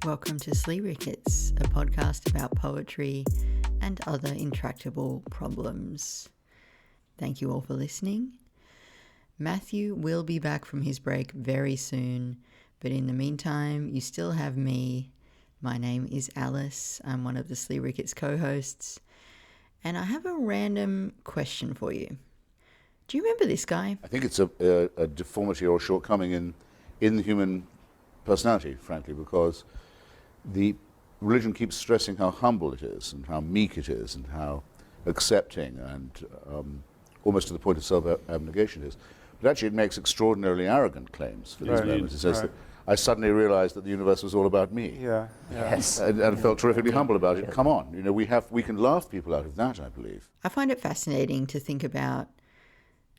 Welcome to SLEERICKETS, a podcast about poetry and other intractable problems. Thank you all for listening. Matthew will be back from his break very soon, but in the meantime, you still have me. My name is Alice. I'm one of the SLEERICKETS co-hosts, and I have a random question for you. Do you remember this guy? I think it's a deformity or a shortcoming in the human personality, frankly, because the religion keeps stressing how humble it is and how meek it is and how accepting and almost to the point of self-abnegation it is. But actually it makes extraordinarily arrogant claims for these moments. It says that I suddenly realized that the universe was all about me. Yes. And felt terrifically humble about it. Come on, we can laugh people out of that, I believe. I find it fascinating to think about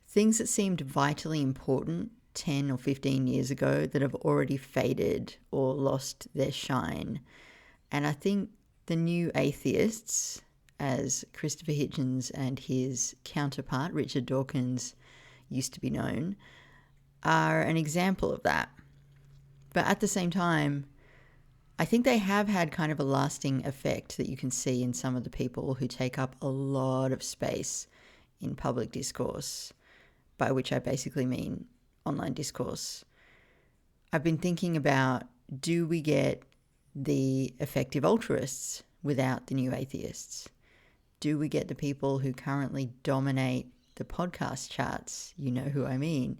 things that seemed vitally important 10 or 15 years ago that have already faded or lost their shine. And I think the new atheists, as Christopher Hitchens and his counterpart, Richard Dawkins, used to be known, are an example of that. But at the same time, I think they have had kind of a lasting effect that you can see in some of the people who take up a lot of space in public discourse, by which I basically mean online discourse. I've been thinking about, do we get the effective altruists without the new atheists? Do we get the people who currently dominate the podcast charts? You know who I mean.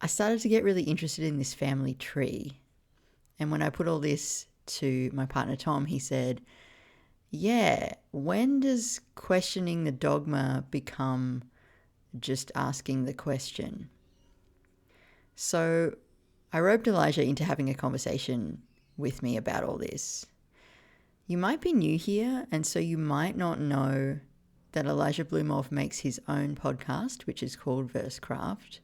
I started to get really interested in this family tree. And when I put all this to my partner Tom, he said, yeah, when does questioning the dogma become just asking the question? So I roped Elijah into having a conversation with me about all this. You might be new here, and so you might not know that Elijah Blumoff makes his own podcast, which is called Versecraft,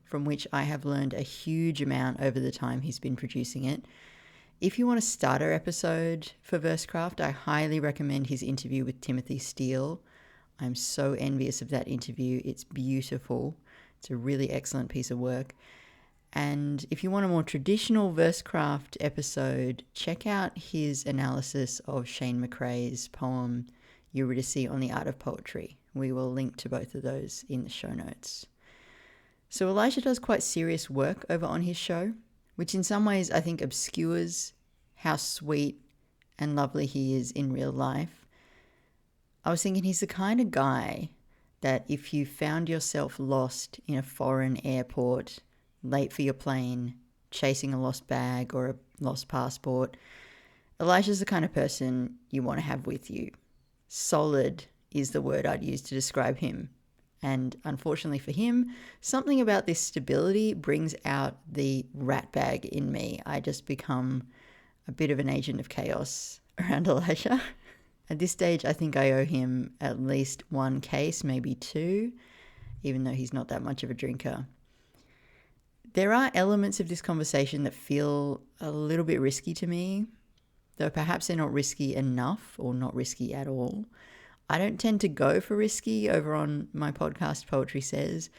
from which I have learned a huge amount over the time he's been producing it. If you want a starter episode for Versecraft, I highly recommend his interview with Timothy Steele. I'm so envious of that interview. It's beautiful. It's a really excellent piece of work. And if you want a more traditional Versecraft episode, check out his analysis of Shane McRae's poem Eurydice on the Art of Poetry. We will link to both of those in the show notes. So Elijah does quite serious work over on his show, which in some ways I think obscures how sweet and lovely he is in real life. I was thinking he's the kind of guy that if you found yourself lost in a foreign airport, late for your plane, chasing a lost bag or a lost passport, Elijah's the kind of person you want to have with you. Solid is the word I'd use to describe him. And unfortunately for him, something about this stability brings out the Ratbag in me. I just become a bit of an agent of chaos around Elijah. At this stage, I think I owe him at least one case, maybe two, even though he's not that much of a drinker. There are elements of this conversation that feel a little bit risky to me, though perhaps they're not risky enough or not risky at all. I don't tend to go for risky over on my podcast, Poetry Says.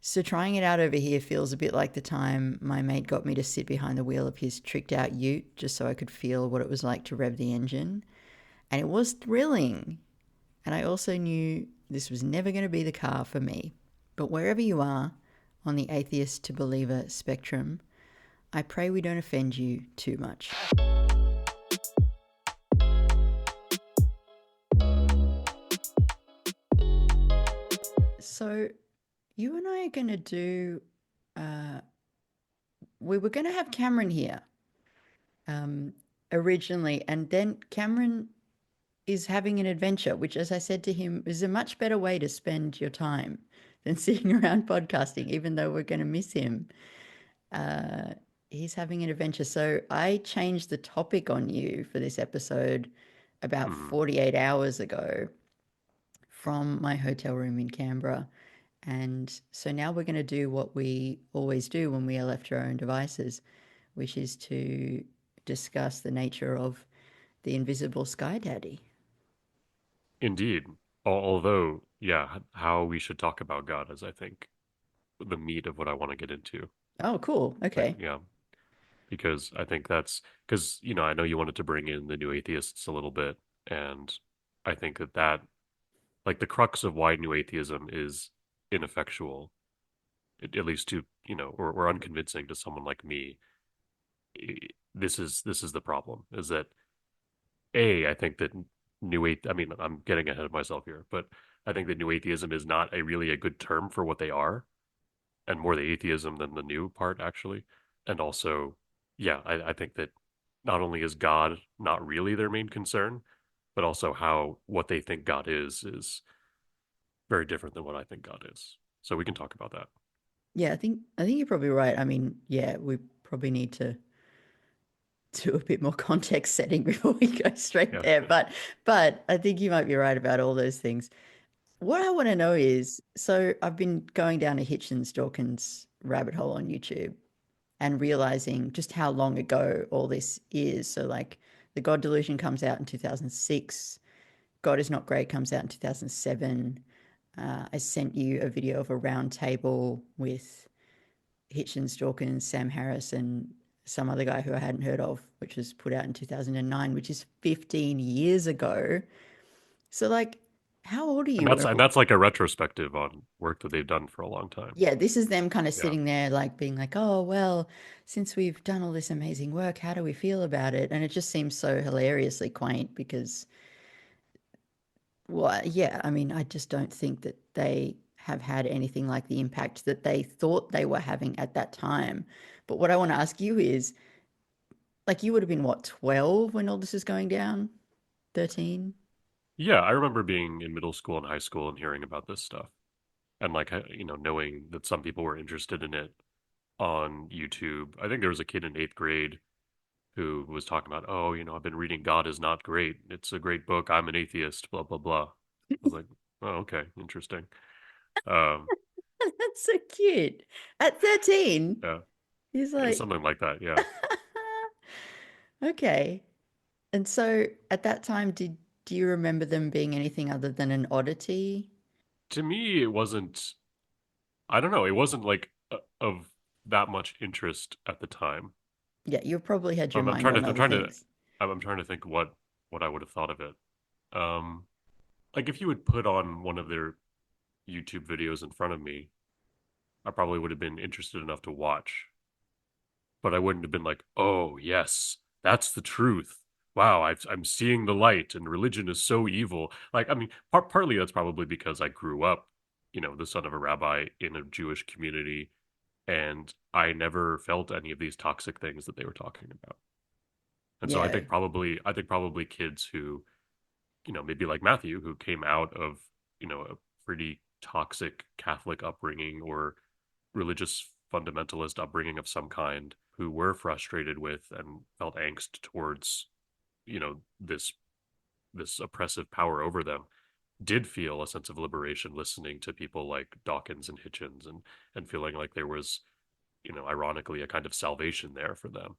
So trying it out over here feels a bit like the time my mate got me to sit behind the wheel of his tricked out ute just so I could feel what it was like to rev the engine. And it was thrilling. And I also knew this was never going to be the car for me. But wherever you are on the atheist to believer spectrum, I pray we don't offend you too much. So you and I are going to do, we were going to have Cameron here originally, and then Cameron is having an adventure, which, as I said to him, is a much better way to spend your time than sitting around podcasting, even though we're going to miss him. He's having an adventure. So I changed the topic on you for this episode about 48 hours ago from my hotel room in Canberra. And so now we're going to do what we always do when we are left to our own devices, which is to discuss the nature of the invisible sky daddy. Indeed. Although, yeah, how we should talk about God is, I think, the meat of what I want to get into. Oh, cool. Okay. Yeah. because I think that's because, I know you wanted to bring in the new atheists a little bit. And I think that, like, the crux of why new atheism is ineffectual, at least to, or unconvincing to someone like me. This is the problem, is that I think that I mean, I'm getting ahead of myself here, but I think that new atheism is not a good term for what they are, and more the atheism than the new part, actually. And also, yeah, I think that not only is God not really their main concern, but also how what they think God is very different than what I think God is. So we can talk about that. Yeah, I think you're probably right. I mean, yeah, we probably need to do a bit more context setting before we go straight Yeah. there. But I think you might be right about all those things. What I want to know is, so I've been going down a Hitchens Dawkins rabbit hole on YouTube and realizing just how long ago all this is. So like the God Delusion comes out in 2006. God is Not Great comes out in 2007. I sent you a video of a round table with Hitchens, Dawkins, Sam Harris, and some other guy who I hadn't heard of, which was put out in 2009, which is 15 years ago. So, like, how old are And you? that's like a retrospective on work that they've done for a long time. Yeah, this is them kind of Yeah. sitting there, like, being like, oh, well, since we've done all this amazing work, how do we feel about it? And it just seems so hilariously quaint because, well, yeah, I mean, I just don't think that they have had anything like the impact that they thought they were having at that time. But what I want to ask you is, like, you would have been what, 12 when all this is going down? 13? Yeah, I remember being in middle school and high school and hearing about this stuff. And like, knowing that some people were interested in it on YouTube. I think there was a kid in 8th grade who was talking about, oh, I've been reading God is Not Great. It's a great book. I'm an atheist, blah, blah, blah. I was like, oh, okay, interesting. Um, That's so cute. At 13, yeah, he's like, something like that. Yeah. okay. And so at that time, do you remember them being anything other than an oddity? To me, it wasn't, I don't know, it wasn't like of that much interest at the time. Yeah, you probably had your I'm mind trying on to, other things. I'm trying to think what I would have thought of it. Um, like if you would put on one of their YouTube videos in front of me, I probably would have been interested enough to watch, but I wouldn't have been like, oh, yes, that's the truth. Wow, I'm seeing the light, and religion is so evil. Like, I mean, partly that's probably because I grew up, the son of a rabbi in a Jewish community, and I never felt any of these toxic things that they were talking about. And so Yeah, I think probably kids who, maybe like Matthew, who came out of, a pretty toxic Catholic upbringing or religious fundamentalist upbringing of some kind, who were frustrated with and felt angst towards, this oppressive power over them, did feel a sense of liberation listening to people like Dawkins and Hitchens, and feeling like there was, ironically, a kind of salvation there for them.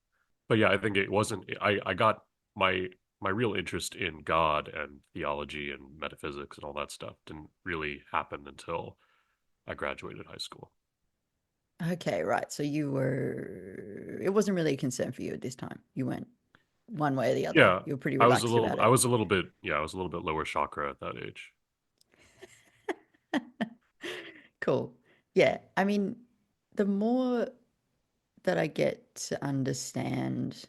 But yeah, I think it wasn't. I got my real interest in God and theology and metaphysics and all that stuff didn't really happen until I graduated high school. okay, right. So it wasn't really a concern for you at this time. You went one way or the other. Yeah, You were pretty relaxed about I it. was a little bit, yeah, I was a little bit lower chakra at that age. Cool. Yeah, I mean, the more that I get to understand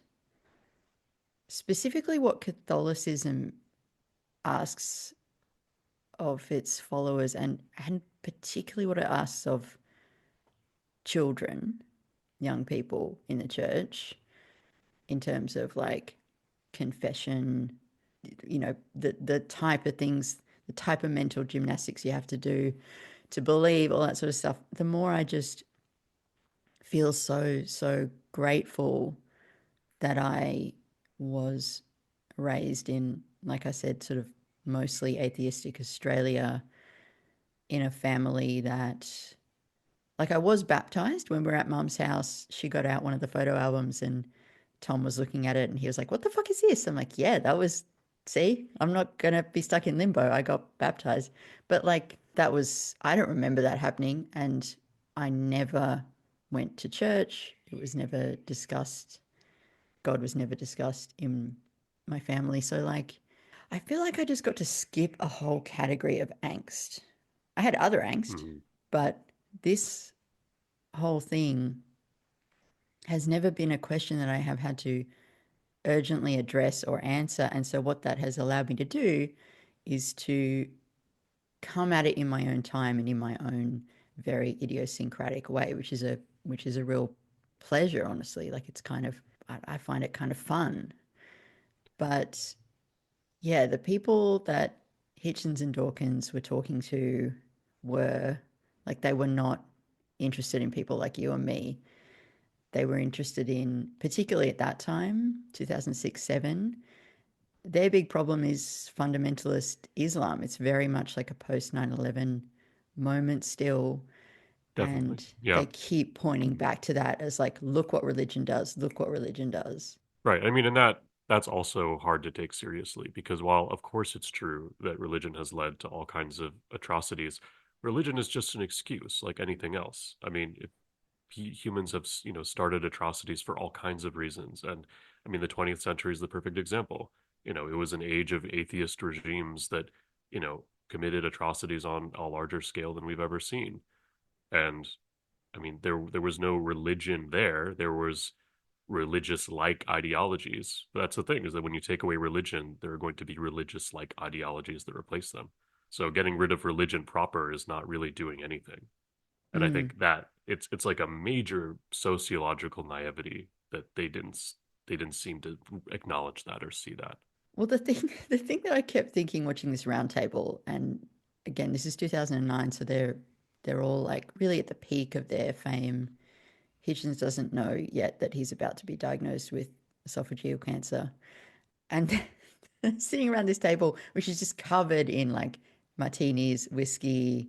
specifically what Catholicism asks of its followers and particularly what it asks of children, young people in the church, in terms of like confession, the type of things, the type of mental gymnastics you have to do to believe, all that sort of stuff. The more I just feel so grateful that I was raised in, like I said, sort of mostly atheistic Australia, in a family that, like, I was baptized when we were at mum's house. She got out one of the photo albums and Tom was looking at it and he was like, "What the fuck is this?" I'm like, "Yeah, that was, see, I'm not going to be stuck in limbo. I got baptized." But like, I don't remember that happening. And I never went to church. It was never discussed God was never discussed in my family. So, like, I feel like I just got to skip a whole category of angst. I had other angst, Mhm. but this whole thing has never been a question that I have had to urgently address or answer. And so, what that has allowed me to do is to come at it in my own time and in my own very idiosyncratic way, which is a real pleasure, honestly. Like, it's kind of, I find it kind of fun. But yeah, the people that Hitchens and Dawkins were talking to were like, they were not interested in people like you and me. They were interested in, particularly at that time, 2006, 7, their big problem is fundamentalist Islam. It's very much like a post 9/11 moment still. Definitely. And Yeah. they keep pointing back to that as like, look what religion does, look what religion does. Right. I mean, and that's also hard to take seriously because while of course it's true that religion has led to all kinds of atrocities, religion is just an excuse like anything else. I mean, humans have, started atrocities for all kinds of reasons. And I mean, the 20th century is the perfect example. It was an age of atheist regimes that, committed atrocities on a larger scale than we've ever seen. And I mean, there was no religion there. There was religious like ideologies. But that's the thing, is that when you take away religion, there are going to be religious like ideologies that replace them. So getting rid of religion proper is not really doing anything. And I Mm. think that it's like a major sociological naivety that they didn't seem to acknowledge that or see that. Well, the thing, the thing that I kept thinking watching this roundtable, and again, this is 2009, so they're all like really at the peak of their fame. Hitchens doesn't know yet that he's about to be diagnosed with esophageal cancer. And sitting around this table, which is just covered in like martinis, whiskey,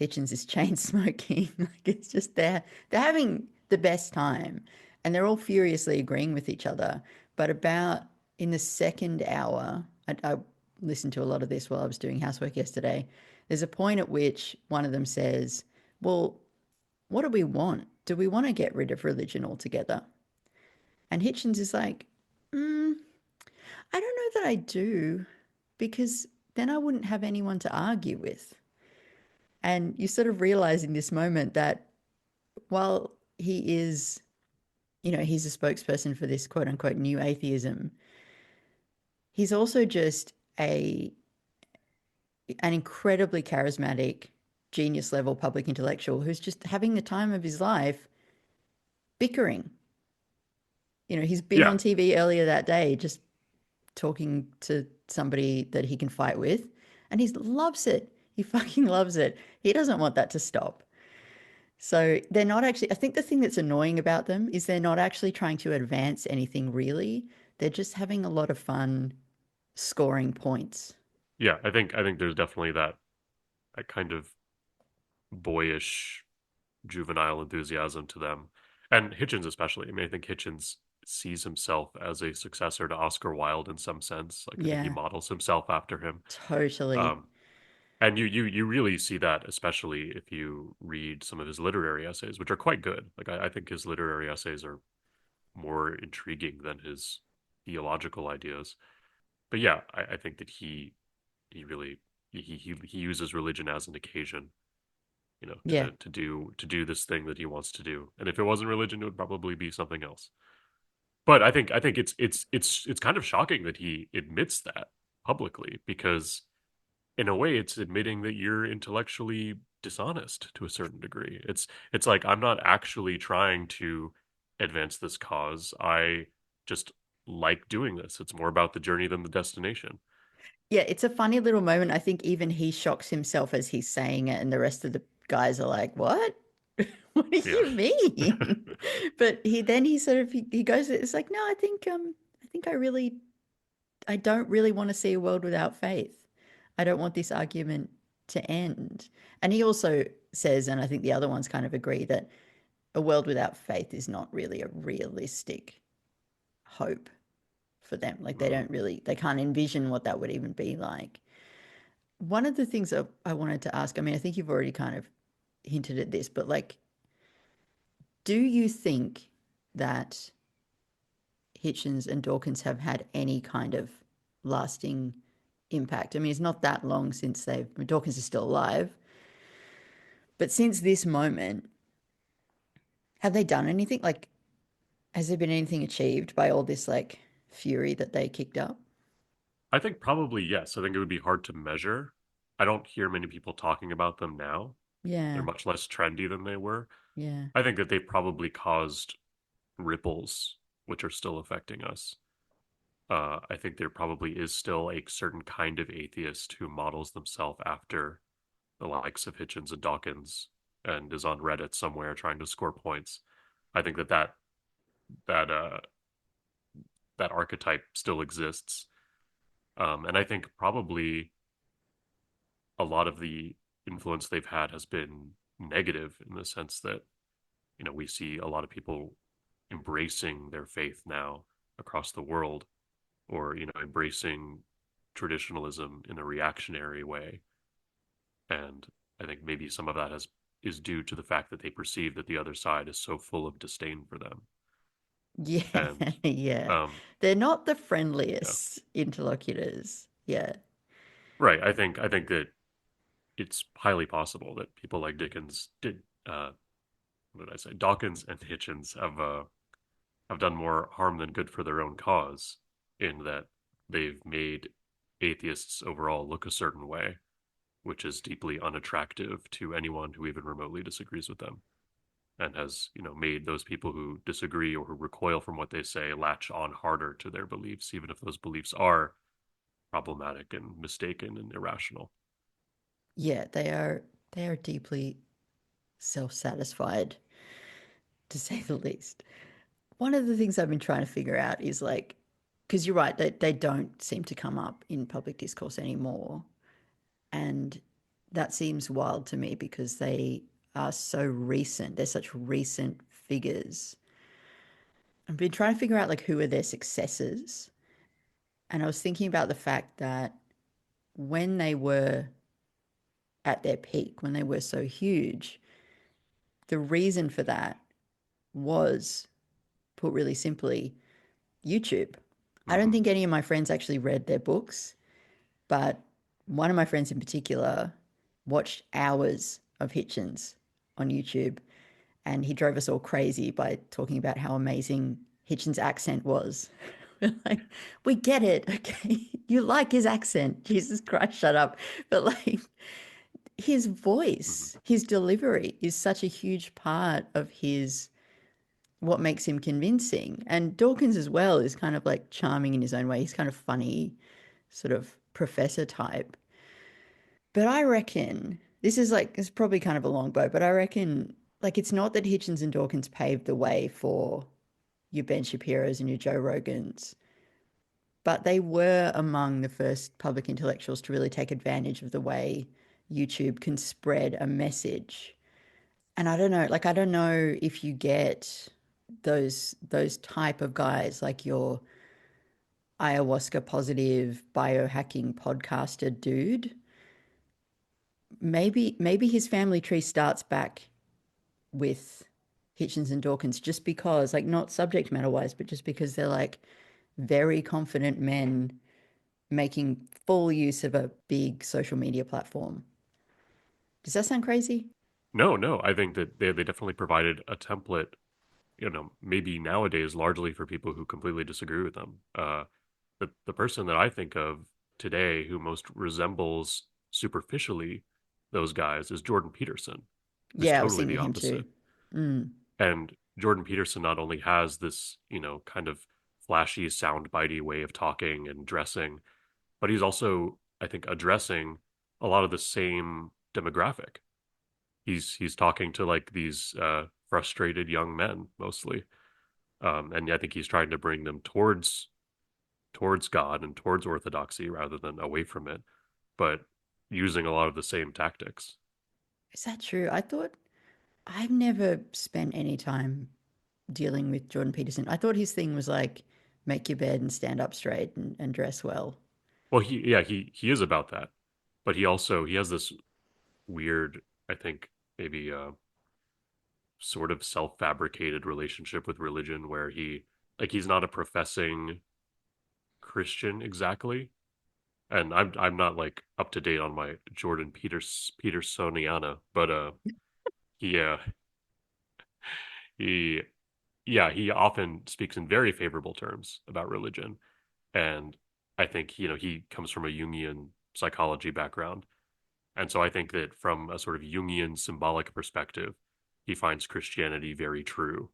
Hitchens is chain smoking. Like, it's just they're having the best time, and they're all furiously agreeing with each other. But about in the second hour, I listened to a lot of this while I was doing housework yesterday. There's a point at which one of them says, "Well, what do we want? Do we want to get rid of religion altogether?" And Hitchens is like, I don't know that I do, because then I wouldn't have anyone to argue with. And you sort of realize in this moment that while he is, he's a spokesperson for this quote unquote new atheism, he's also just an incredibly charismatic, genius level public intellectual who's just having the time of his life bickering. He's been Yeah, on TV earlier that day just talking to somebody that he can fight with, and he loves it. He fucking loves it. He doesn't want that to stop. So they're not actually, I think the thing that's annoying about them is they're not actually trying to advance anything really. They're just having a lot of fun scoring points. yeah. I think there's definitely that kind of boyish, juvenile enthusiasm to them, and Hitchens especially. I mean, I think Hitchens sees himself as a successor to Oscar Wilde in some sense. Like I think he Yeah, models himself after him. totally. Um, And you really see that, especially if you read some of his literary essays, which are quite good. Like I think his literary essays are more intriguing than his theological ideas. But yeah, I think that he really he uses religion as an occasion, Yeah. to do this thing that he wants to do. And if it wasn't religion, it would probably be something else. But I think it's kind of shocking that he admits that publicly because in a way it's admitting that you're intellectually dishonest to a certain degree. It's like I'm not actually trying to advance this cause. I just like doing this. It's more about the journey than the destination. Yeah, it's a funny little moment. I think even he shocks himself as he's saying it, and the rest of the guys are like, "What? What do Yeah. you mean?" But he sort of he goes, it's like, "No, I think I don't really want to see a world without faith. I don't want this argument to end." And he also says, and I think the other ones kind of agree, that a world without faith is not really a realistic hope for them. Like, Mm. they can't envision what that would even be like. One of the things that I wanted to ask, I mean, I think you've already kind of hinted at this, but like, do you think that Hitchens and Dawkins have had any kind of lasting impact. I mean, it's not that long since Dawkins is still alive, but since this moment, have they done anything? Like, has there been anything achieved by all this like fury that they kicked up? I think probably yes. I think it would be hard to measure. I don't hear many people talking about them now. They're Yeah, much less trendy than they were. yeah, I think that they probably caused ripples which are still affecting us. I think there probably is still a certain kind of atheist who models themselves after the likes of Hitchens and Dawkins and is on Reddit somewhere trying to score points. I think that that archetype still exists, and I think probably a lot of the influence they've had has been negative in the sense that we see a lot of people embracing their faith now across the world, or embracing traditionalism in a reactionary way. And I think maybe some of that is due to the fact that they perceive that the other side is so full of disdain for them. yeah, And yeah. um, They're not the yeah, friendliest interlocutors. Yeah, right. I think that it's highly possible that people like Dickens did. What did I say? Dawkins and Hitchens have done more harm than good for their own cause, in that they've made atheists overall look a certain way, which is deeply unattractive to anyone who even remotely disagrees with them, and has made those people who disagree or who recoil from what they say latch on harder to their beliefs, even if those beliefs are problematic and mistaken and irrational. yeah. They are deeply self-satisfied, to say the least. One of the things I've been trying to figure out is like, because you're right, they don't seem to come up in public discourse anymore. And that seems wild to me because they are so recent. They're such recent figures. I've been trying to figure out like who are their successors. And I was thinking about the fact that when they were at their peak, when they were so huge, the reason for that was, put really simply, YouTube. I don't Mm-hmm. think any of my friends actually read their books, but one of my friends in particular watched hours of Hitchens on YouTube, and he drove us all crazy by talking about how amazing Hitchens' accent was. We're like, we get it, okay? You like his accent. Jesus Christ, shut up. But like his Mm-hmm. voice, his delivery is such a huge part of his what makes him convincing. And Dawkins as well is kind of like charming in his own way. He's kind of funny, sort of professor type. But I reckon this is like it's probably kind of a long bow, but I reckon like it's not that Hitchens and Dawkins paved the way for your Ben Shapiro's and your Joe Rogans, but they were among the first public intellectuals to really take advantage of the way YouTube can spread a message. And I don't know, like I don't know if you get those type of guys like your ayahuasca positive biohacking podcaster dude. Maybe his family tree starts back with Hitchens and Dawkins just because, like, not subject matter wise, but just because they're like very confident men making full use of a big social media platform. Does that sound crazy? No, no, I think that they definitely provided a template, maybe nowadays largely for people who completely disagree with them. The person that I think of today who most resembles superficially those guys is Jordan Peterson, who's Yeah, I was totally thinking the him too. opposite. Mm. And Jordan Peterson not only has this, kind of flashy, soundbitey way of talking and dressing, but he's also, I think, addressing a lot of the same demographic. He's talking to like these frustrated young men mostly, and I think he's trying to bring them towards God and towards orthodoxy rather than away from it, but using a lot of the same tactics. Is that true? I thought I've never spent any time dealing with Jordan Peterson. I thought his thing was like make your bed and stand up straight and dress well. Well, he is about that, but he has this weird, I think maybe sort of self-fabricated relationship with religion where he like he's not a professing Christian exactly. And I'm not like up to date on my Jordan Petersoniana, but he he yeah, he often speaks in very favorable terms about religion. And I think, he comes from a Jungian psychology background. And so I think that from a sort of Jungian symbolic perspective, he finds Christianity very true.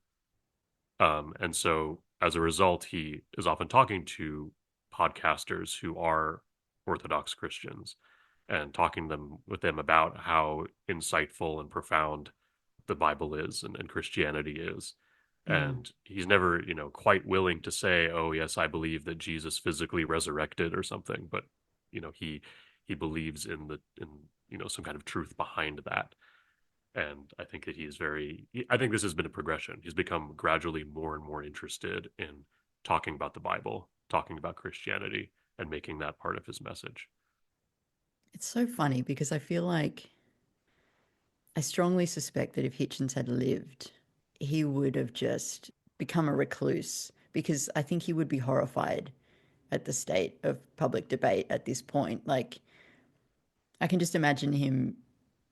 And so as a result, he is often talking to podcasters who are Orthodox Christians and talking with them about how insightful and profound the Bible is and Christianity is. Mm. And he's never, quite willing to say, "Oh, yes, I believe that Jesus physically resurrected or something," but he believes in some kind of truth behind that. And I think that I think this has been a progression. He's become gradually more and more interested in talking about the Bible, talking about Christianity, and making that part of his message. It's so funny because I feel like I strongly suspect that if Hitchens had lived, he would have just become a recluse because I think he would be horrified at the state of public debate at this point. Like, I can just imagine him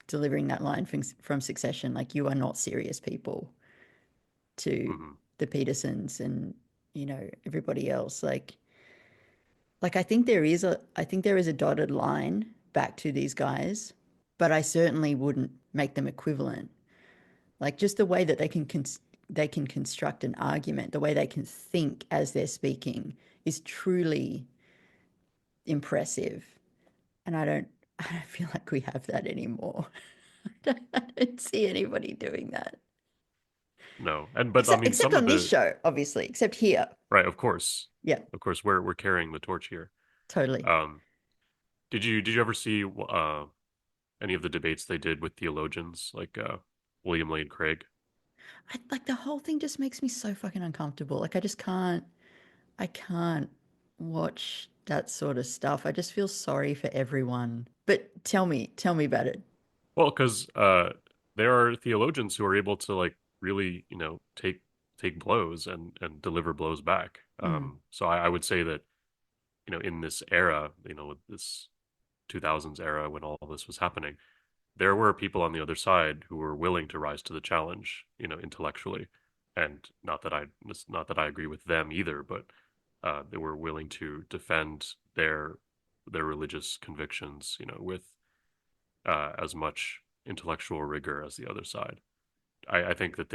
delivering that line from Succession, like, "You are not serious people," to Mm-hmm. the Petersons and, everybody else. Like I think there is a dotted line back to these guys, but I certainly wouldn't make them equivalent. Like just the way that they can construct an argument, the way they can think as they're speaking is truly impressive. And I don't feel like we have that anymore. I don't see anybody doing that. No, but I Except mean, except some of on this the show, obviously. Except here. right, Yeah, of course, we're carrying the torch here. totally. Um, did you ever see any of the debates they did with theologians like William Lane Craig? Like the whole thing just makes me so fucking uncomfortable. Like I can't watch that sort of stuff. I just feel sorry for everyone. But tell me about it. Well, because there are theologians who are able to like really, take blows and deliver blows back. Mm, So I would say that in this era, with this 2000s era when all this was happening, there were people on the other side who were willing to rise to the challenge, intellectually, and not that I agree with them either, but they were willing to defend their religious convictions, with as much intellectual rigor as the other side. I think that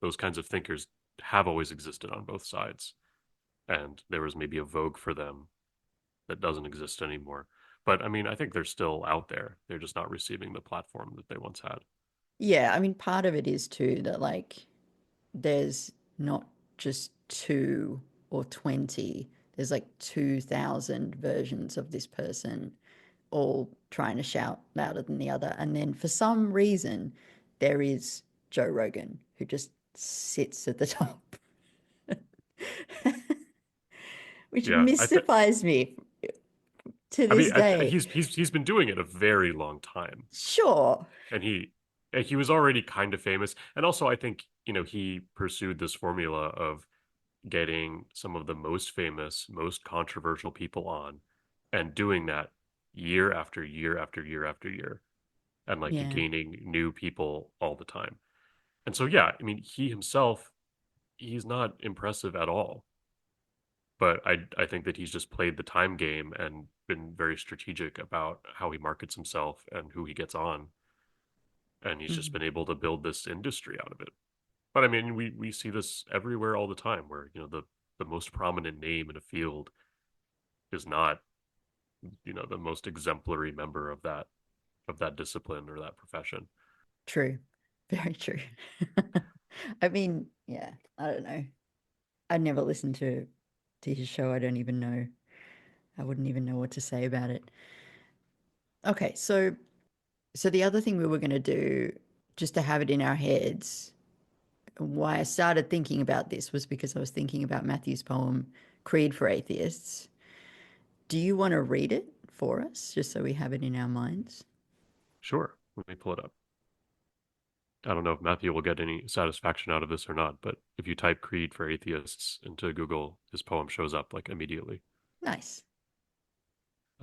those kinds of thinkers have always existed on both sides, and there was maybe a vogue for them that doesn't exist anymore. But I mean, I think they're still out there. They're just not receiving the platform that they once had. yeah, I mean, part of it is too that like there's not just two or 20, there's like 2,000 versions of this person all trying to shout louder than the other. And then for some reason, there is Joe Rogan who just sits at the top, which Yeah, mystifies me to I this mean, day. he's been doing it a very long time, Sure. and he was already kind of famous. And also, I think he pursued this formula of getting some of the most famous, most controversial people on, and doing that year after year after year after year, and like Yeah. gaining new people all the time. And so, yeah, I mean, he himself, he's not impressive at all. But I think that he's just played the time game and been very strategic about how he markets himself and who he gets on, and he's just Mm. been able to build this industry out of it. But I mean, we see this everywhere all the time, where the most prominent name in a field is not the most exemplary member of that discipline or that profession. True. Very true. I mean, yeah, I don't know. I never listened to his show. I don't even know. I wouldn't even know what to say about it. Okay, so the other thing we were going to do just to have it in our heads, why I started thinking about this was because I was thinking about Matthew's poem Creed for Atheists. Do you want to read it for us just so we have it in our minds? Sure, let me pull it up. I don't know if Matthew will get any satisfaction out of this or not, but if you type Creed for Atheists into Google, his poem shows up like immediately. Nice.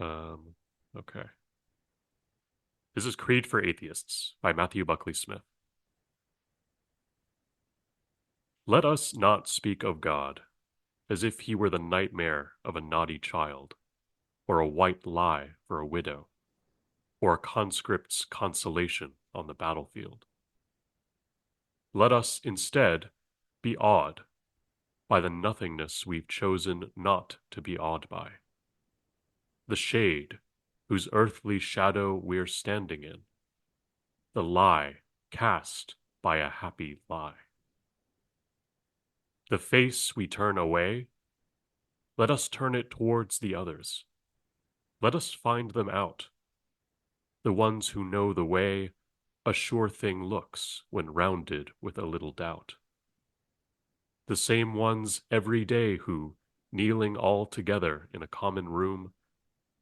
Okay. This is Creed for Atheists by Matthew Buckley Smith. Let us not speak of God as if he were the nightmare of a naughty child, or a white lie for a widow, or a conscript's consolation on the battlefield. Let us instead be awed by the nothingness we've chosen not to be awed by, the shade whose earthly shadow we're standing in, the lie cast by a happy lie. The face we turn away, let us turn it towards the others. Let us find them out, the ones who know the way a sure thing looks when rounded with a little doubt. The same ones every day who, kneeling all together in a common room,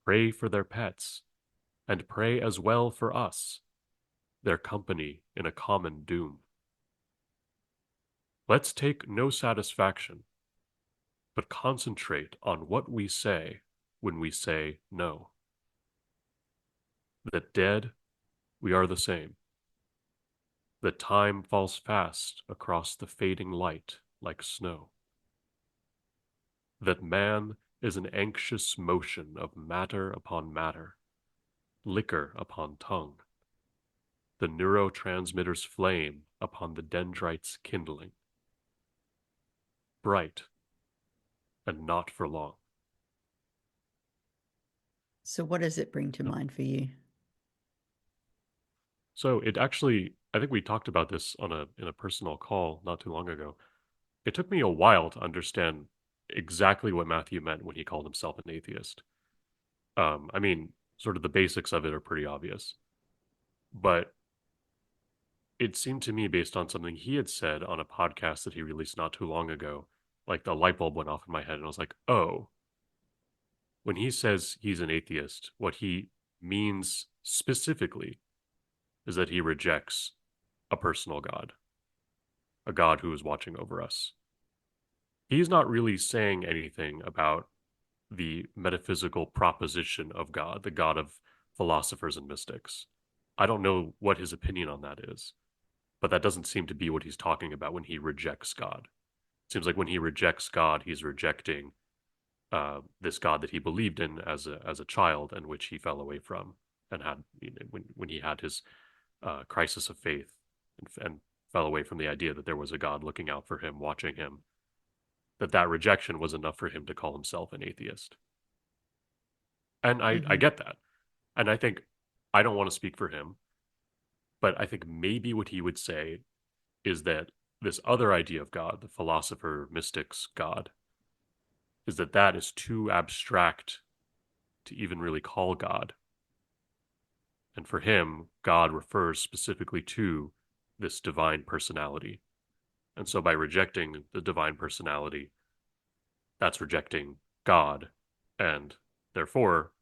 pray for their pets, and pray as well for us, their company in a common doom. Let's take no satisfaction, but concentrate on what we say when we say no. That dead, we are the same. That time falls fast across the fading light like snow. That man is an anxious motion of matter upon matter, liquor upon tongue, the neurotransmitter's flame upon the dendrite's kindling. Bright, and not for long. So what does it bring to mind for you? So it actually, I think we talked about this in a personal call not too long ago. It took me a while to understand exactly what Matthew meant when he called himself an atheist. I mean, sort of the basics of it are pretty obvious, but it seemed to me, based on something he had said on a podcast that he released not too long ago, like the light bulb went off in my head, and I was like, oh, when he says he's an atheist, what he means specifically is that he rejects a personal God, a God who is watching over us. He's not really saying anything about the metaphysical proposition of God, the God of philosophers and mystics. I don't know what his opinion on that is, but that doesn't seem to be what he's talking about when he rejects God. It seems like when he rejects God, he's rejecting this God that he believed in as a child, and which he fell away from, and had when he had his crisis of faith, and fell away from the idea that there was a God looking out for him, watching him. That rejection was enough for him to call himself an atheist. And I get that. And I think, I don't want to speak for him, but I think maybe what he would say is that this other idea of God, the philosopher mystics God, is that is too abstract to even really call God. And for him, God refers specifically to this divine personality. And so by rejecting the divine personality, that's rejecting God, and therefore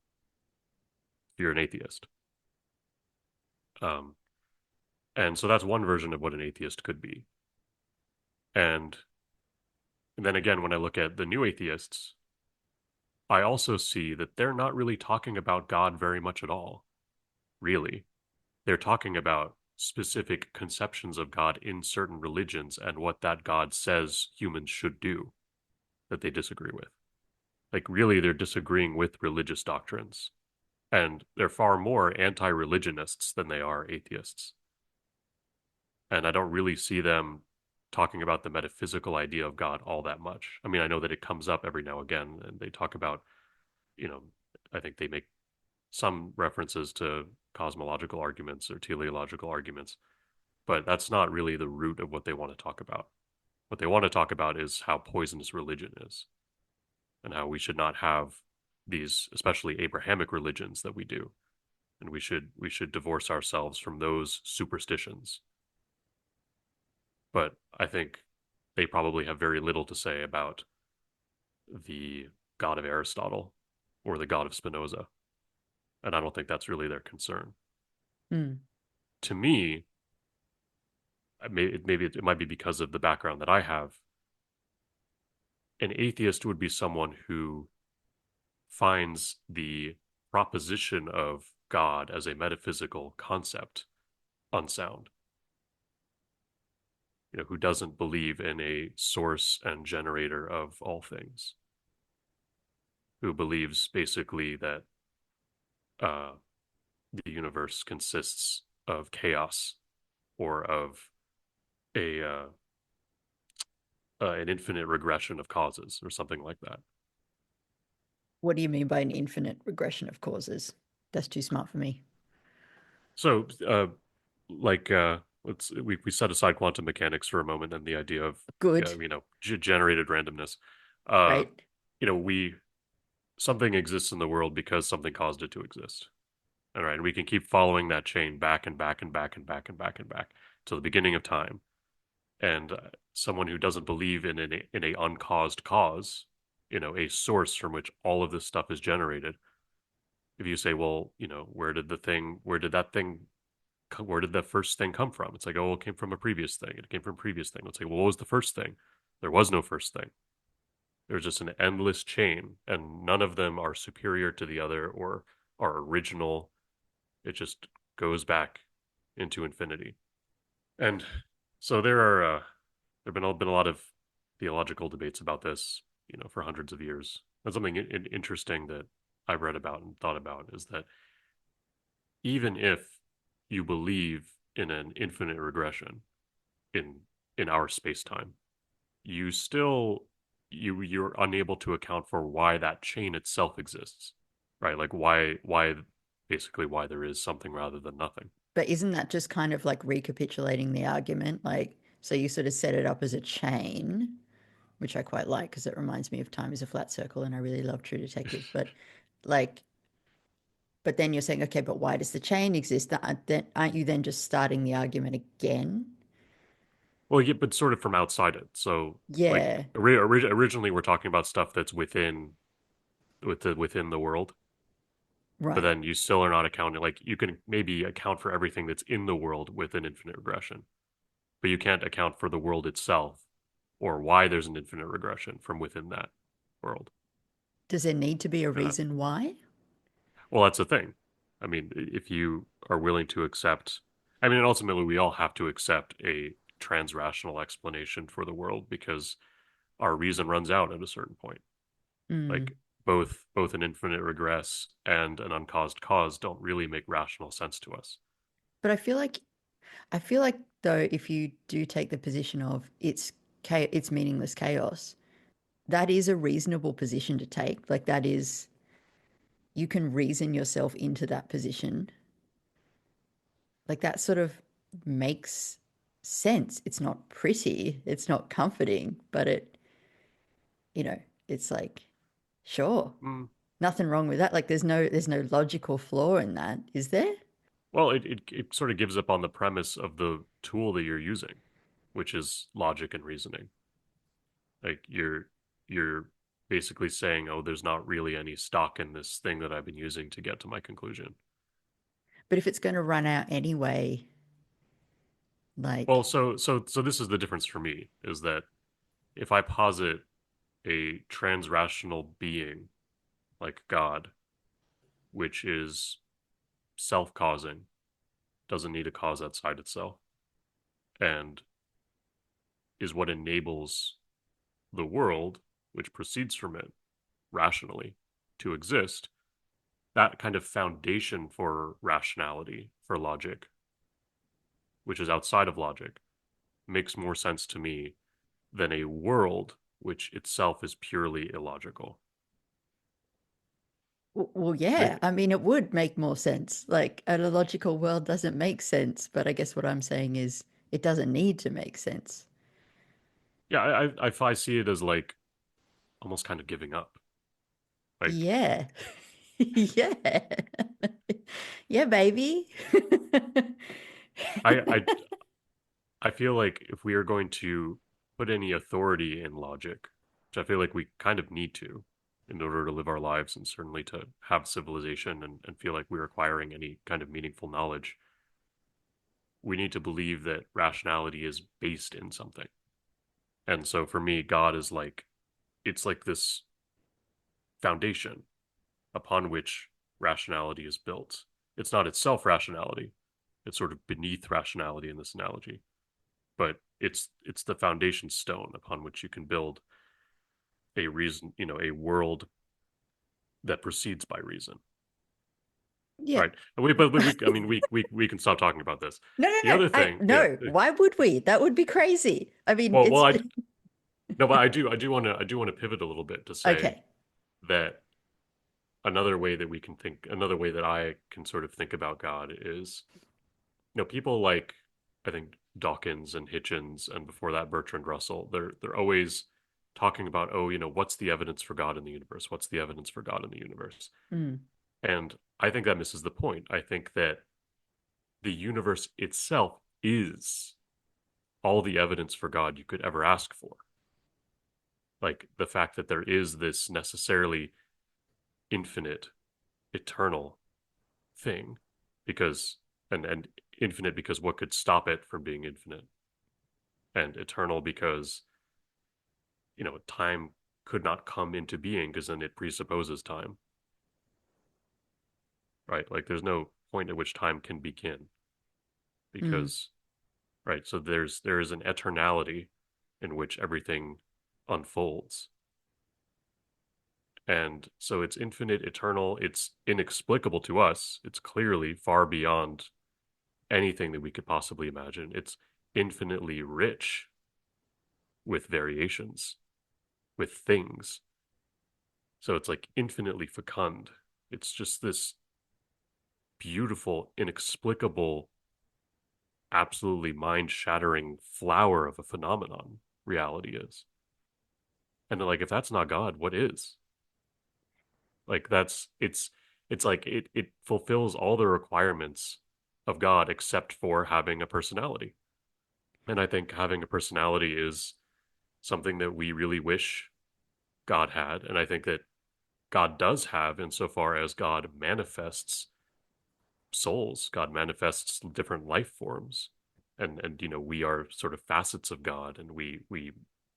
you're an atheist. And so that's one version of what an atheist could be. And then again, when I look at the new atheists, I also see that they're not really talking about God very much at all, really. They're talking about specific conceptions of God in certain religions and what that God says humans should do that they disagree with. Like, really, they're disagreeing with religious doctrines. And they're far more anti-religionists than they are atheists. And I don't really see them talking about the metaphysical idea of God all that much. I mean, I know that it comes up every now and again, and they talk about, I think they make some references to cosmological arguments or teleological arguments, but that's not really the root of what they want to talk about. What they want to talk about is how poisonous religion is, and how we should not have these, especially Abrahamic religions that we do, and we should divorce ourselves from those superstitions. But I think they probably have very little to say about the God of Aristotle or the God of Spinoza, and I don't think that's really their concern. To me, it might be because of the background that I have. An atheist would be someone who finds the proposition of God as a metaphysical concept unsound. Who doesn't believe in a source and generator of all things, who believes basically that uh, the universe consists of chaos or of a an infinite regression of causes or something like that. What do you mean by an infinite regression of causes? That's too smart for me. So, like, we set aside quantum mechanics for a moment and the idea of Good, generated randomness. Uh, right? we something exists in the world because something caused it to exist. All right, and we can keep following that chain back and back and back and back and back and back to the beginning of time. And someone who doesn't believe in a uncaused cause, a source from which all of this stuff is generated. If you say, well, where did that first thing come from? It's like, oh, it came from a previous thing. It came from a previous thing. Let's say, well, what was the first thing? There was no first thing. There's just an endless chain, and none of them are superior to the other or are original. It just goes back into infinity. And so there have been a lot of theological debates about this, for hundreds of years. And something interesting that I've read about and thought about is that even if you believe in an infinite regression in our space time, you still you're unable to account for why that chain itself exists, right? Like why basically why there is something rather than nothing. But isn't that just kind of like recapitulating the argument? Like, so you sort of set it up as a chain, which I quite like because it reminds me of Time is a Flat Circle and I really love True Detective. But like, but then you're saying, okay, but why does the chain exist? Aren't you then just starting the argument again? Well, yeah, but sort of from outside it. So, like Yeah, originally, we're talking about stuff that's within the world, but right. then you still are not accounting. Like you can maybe account for everything that's in the world with an infinite regression, but you can't account for the world itself or why there's an infinite regression from within that world. Does there need to be a And reason why? well, that's the thing. I mean, if you are willing to accept, I mean, ultimately, we all have to accept a transrational explanation for the world because our reason runs out at a certain point. Mm. Like both an infinite regress and an uncaused cause don't really make rational sense to us. But I feel like though, if you do take the position of it's meaningless chaos, that is a reasonable position to take. Like that is, you can reason yourself into that position. Like that sort of makes sense. It's not pretty, it's not comforting, but you know, it's like, sure, Mm, nothing wrong with that. Like there's no logical flaw in that, is there? well, it sort of gives up on the premise of the tool that you're using, which is logic and reasoning. Like you're basically saying, oh, there's not really any stock in this thing that I've been using to get to my conclusion. But if it's going to run out anyway, Well, like, so this is the difference for me is that if I posit a transrational being like God, which is self-causing, doesn't need a cause outside itself, and is what enables the world, which proceeds from it rationally, to exist, that kind of foundation for rationality, for logic, which is outside of logic, makes more sense to me than a world which itself is purely illogical. well, yeah, Like, I mean, it would make more sense. Like, a logical world doesn't make sense, but I guess what I'm saying is it doesn't need to make sense. yeah, I see it as like almost kind of giving up. Like, Yeah. Yeah. Yeah, baby. I, I, I feel like if we are going to put any authority in logic, which I feel like we kind of need to in order to live our lives and certainly to have civilization and feel like we're acquiring any kind of meaningful knowledge, we need to believe that rationality is based in something. And so for me, God is like, it's like this foundation upon which rationality is built. It's not itself rationality. It's sort of beneath rationality in this analogy, but it's the foundation stone upon which you can build a reason, a world that proceeds by reason. Yeah. Right. We can stop talking about this. No, The no, no. other thing, yeah. No. Why would we? That would be crazy. I mean, Well, it's I no, but I do want to pivot a little bit to say okay. that another way that I can sort of think about God is, people like, I think, Dawkins and Hitchens, and before that Bertrand Russell, they're always talking about, oh, what's the evidence for God in the universe? What's the evidence for God in the universe? Mm. And I think that misses the point. I think that the universe itself is all the evidence for God you could ever ask for. Like the fact that there is this necessarily infinite, eternal thing, because and infinite because what could stop it from being infinite, and eternal because time could not come into being because then it presupposes time, right? Like there's no point at which time can begin Mm. because, right, so there is an eternality in which everything unfolds. And so it's infinite, eternal, it's inexplicable to us. It's clearly far beyond anything that we could possibly imagine. It's infinitely rich with variations, with things. So it's like infinitely fecund. It's just this beautiful, inexplicable, absolutely mind shattering flower of a phenomenon reality is. And like, if that's not God, what is? Like, it's like it fulfills all the requirements of God except for having a personality. And I think having a personality is something that we really wish God had. And I think that God does have, insofar as God manifests souls, God manifests different life forms. And we are sort of facets of God, and we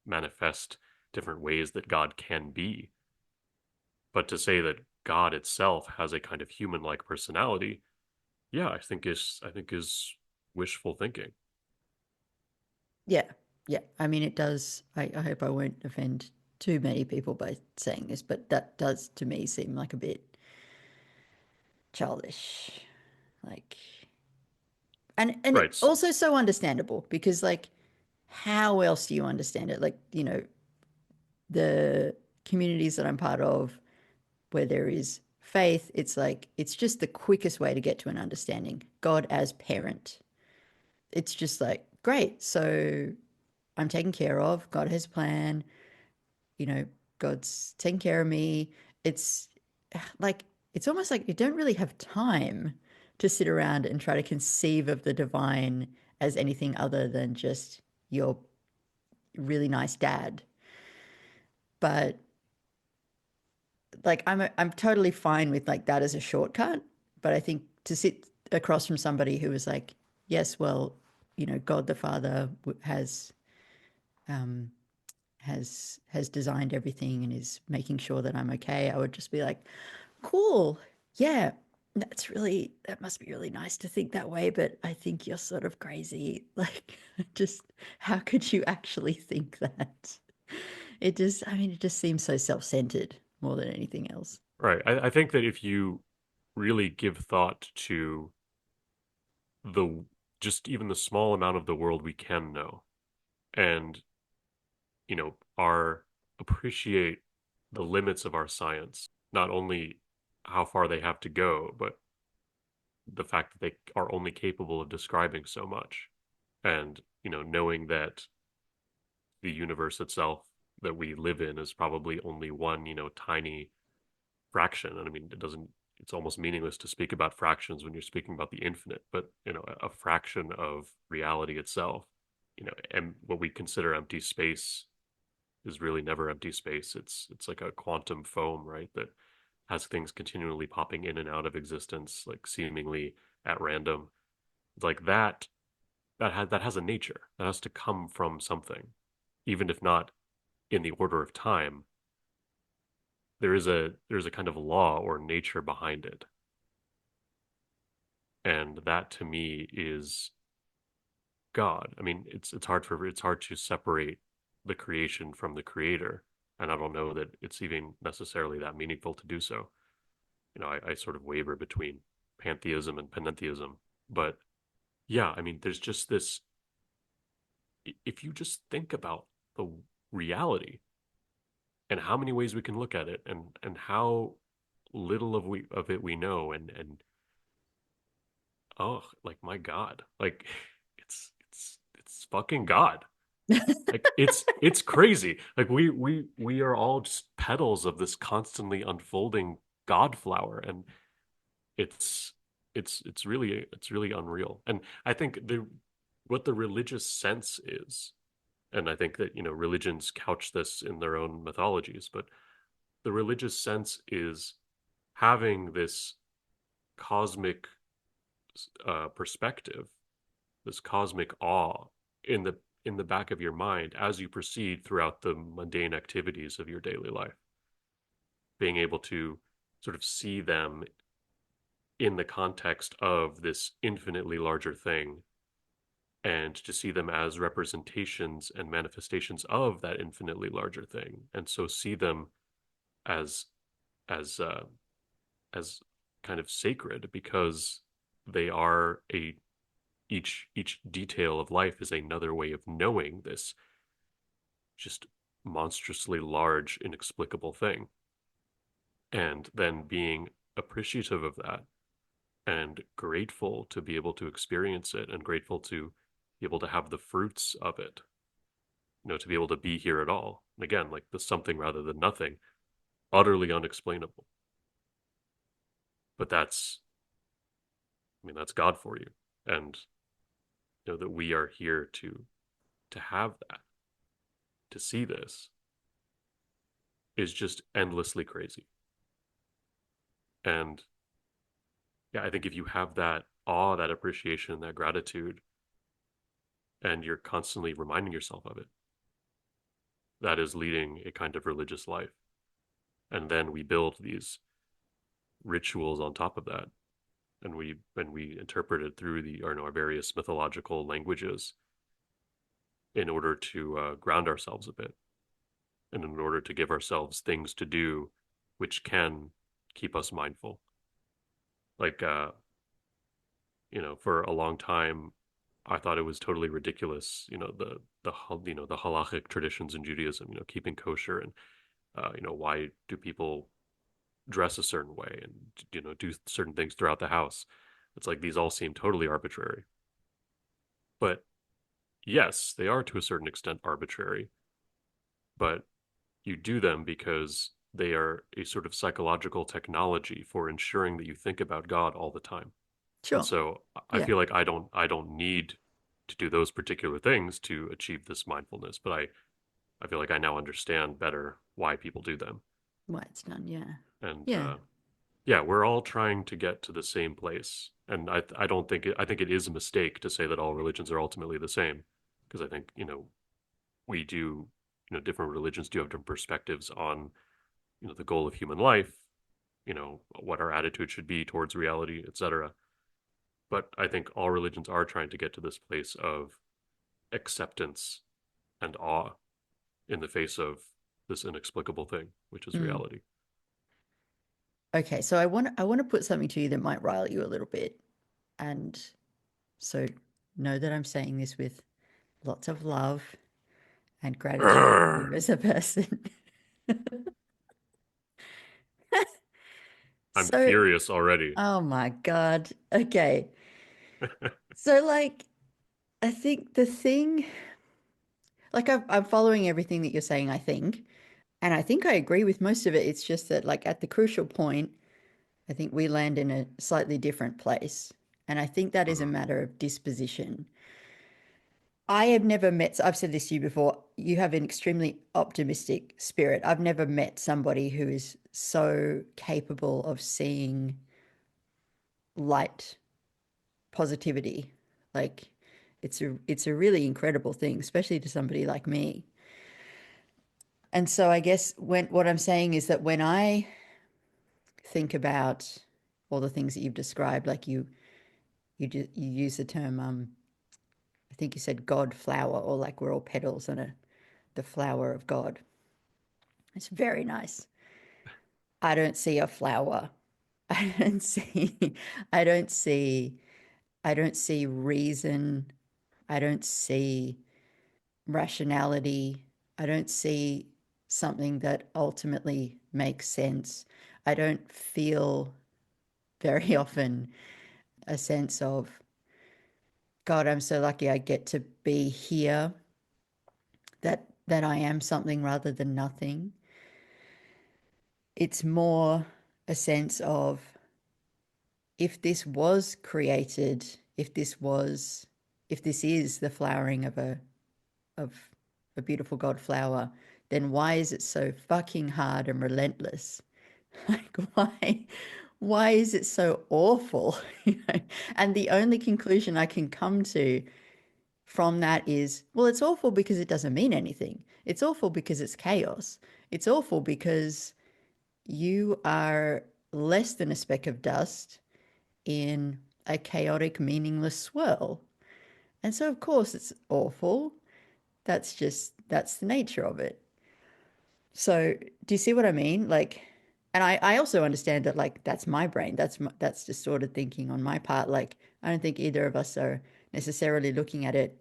manifest different ways that God can be. But to say that God itself has a kind of human-like personality, yeah, I think is wishful thinking. Yeah. Yeah. I mean, it does. I hope I won't offend too many people by saying this, but that does to me seem like a bit childish. Like, and Right. also so understandable because, like, how else do you understand it? Like, the communities that I'm part of where there is faith, it's like, it's just the quickest way to get to an understanding. God as parent. It's just like, great. So I'm taken care of. God has a plan. You know, God's taking care of me. It's like, it's almost like you don't really have time to sit around and try to conceive of the divine as anything other than just your really nice dad. But like, I'm totally fine with like that as a shortcut. But I think to sit across from somebody who was like, yes, well, God the Father um, has designed everything and is making sure that I'm okay, I would just be like, cool, yeah, that must be really nice to think that way, but I think you're sort of crazy. Like, just how could you actually think that? It just seems so self-centered more than anything else. Right. I think that if you really give thought to the just even the small amount of the world we can know, and are appreciate the limits of our science, not only how far they have to go, but the fact that they are only capable of describing so much. And knowing that the universe itself that we live in is probably only one tiny fraction. And I mean, it's almost meaningless to speak about fractions when you're speaking about the infinite, but a fraction of reality itself, and what we consider empty space is really never empty space. It's like a quantum foam, right? That has things continually popping in and out of existence, like seemingly at random. Like that that has a nature that has to come from something, even if not in the order of time. There's a kind of law or nature behind it, and that to me is God. I mean, it's hard to separate the creation from the creator, and I don't know that it's even necessarily that meaningful to do so. I sort of waver between pantheism and panentheism, but yeah, I mean, there's just this. If you just think about the reality and how many ways we can look at it, and how little of it we know, and oh, like my God, like it's fucking God. Like it's crazy. Like we are all just petals of this constantly unfolding God flower, and it's it's really unreal. And I think the what the religious sense is, and I think that religions couch this in their own mythologies, but the religious sense is having this cosmic perspective, this cosmic awe in the back of your mind as you proceed throughout the mundane activities of your daily life, being able to sort of see them in the context of this infinitely larger thing, and to see them as representations and manifestations of that infinitely larger thing, and so see them as as uh, as kind of sacred because they are a each detail of life is another way of knowing this just monstrously large inexplicable thing, and then being appreciative of that and grateful to be able to experience it, and grateful to be able to have the fruits of it, to be able to be here at all. And again, like the something rather than nothing, utterly unexplainable. But I mean, that's God for you. And that we are here to have that, to see this is just endlessly crazy. And yeah, I think if you have that awe, that appreciation, that gratitude, and you're constantly reminding yourself of it, that is leading a kind of religious life. And then we build these rituals on top of that, and we interpret it through our various mythological languages in order to ground ourselves a bit, and in order to give ourselves things to do which can keep us mindful. Like for a long time I thought it was totally ridiculous, the halachic traditions in Judaism, keeping kosher, and why do people dress a certain way and do certain things throughout the house. It's like these all seem totally arbitrary. But yes, they are to a certain extent arbitrary, but you do them because they are a sort of psychological technology for ensuring that you think about God all the time. And Sure. so I Yeah. feel like I don't need to do those particular things to achieve this mindfulness, but I feel like I now understand better why people do them. Why it's done. Yeah. And Yeah. yeah, we're all trying to get to the same place. And I don't think I think it is a mistake to say that all religions are ultimately the same, because I think, we do, different religions do have different perspectives on, the goal of human life, what our attitude should be towards reality, etc. But I think all religions are trying to get to this place of acceptance and awe in the face of this inexplicable thing, which is Mm. reality. Okay, so I want to put something to you that might rile you a little bit, and so know that I'm saying this with lots of love and gratitude for you as a person. I'm So, furious already. oh my God. Okay. So, like, I think the thing, like, I'm following everything that you're saying, I think, and I think I agree with most of it. It's just that, like, at the crucial point, I think we land in a slightly different place. And I think that is a Mhm. matter of disposition. I have never met, I've said this to you before, you have an extremely optimistic spirit. I've never met somebody who is so capable of seeing light, positivity. Like, It's a really incredible thing, especially to somebody like me. And so I guess what I'm saying is that when I think about all the things that you've described, like you use the term I think you said God flower, or like we're all petals on the flower of God. It's very nice. I don't see a flower. I don't see I don't see I don't see reason. I don't see rationality. I don't see something that ultimately makes sense. I don't feel very often a sense of, God, I'm so lucky I get to be here, that I am something rather than nothing. It's more a sense of, if this was created, if this is the flowering of a beautiful God flower, then why is it so fucking hard and relentless? Like, why is it so awful? And the only conclusion I can come to from that is, well, it's awful because it doesn't mean anything. It's awful because it's chaos. It's awful because you are less than a speck of dust in a chaotic, meaningless swirl. And so, of course, it's awful. That's the nature of it. So, do you see what I mean? Like, and I also understand that, like, that's my brain. That's distorted thinking on my part. Like, I don't think either of us are necessarily looking at it